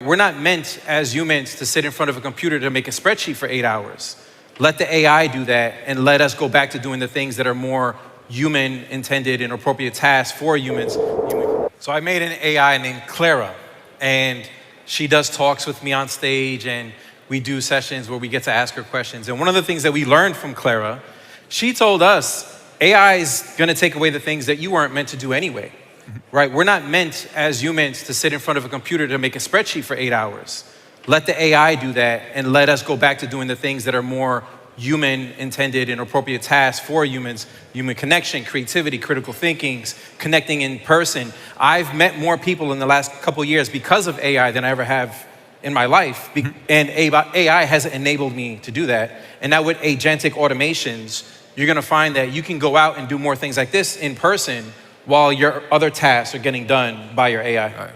We're not meant as humans to sit in front of a computer to make a spreadsheet for 8 hours. Let the AI do that and let us go back to doing the things that are more human intended and appropriate tasks for humans. So I made an AI named C.L.A.R.A, and she does talks with me on stage, and we do sessions where we get to ask her questions. And one of the things that we learned from C.L.A.R.A, she told us AI is gonna take away the things that you weren't meant to do anyway, right? We're not meant as humans to sit in front of a computer to make a spreadsheet for 8 hours. Let the AI do that and let us go back to doing the things that are more human intended and appropriate tasks for humans, human connection, creativity, critical thinking, connecting in person. I've met more people in the last couple of years because of AI than I ever have in my life. And AI has enabled me to do that. And now with agentic automations, you're gonna find that you can go out and do more things like this in person while your other tasks are getting done by your AI.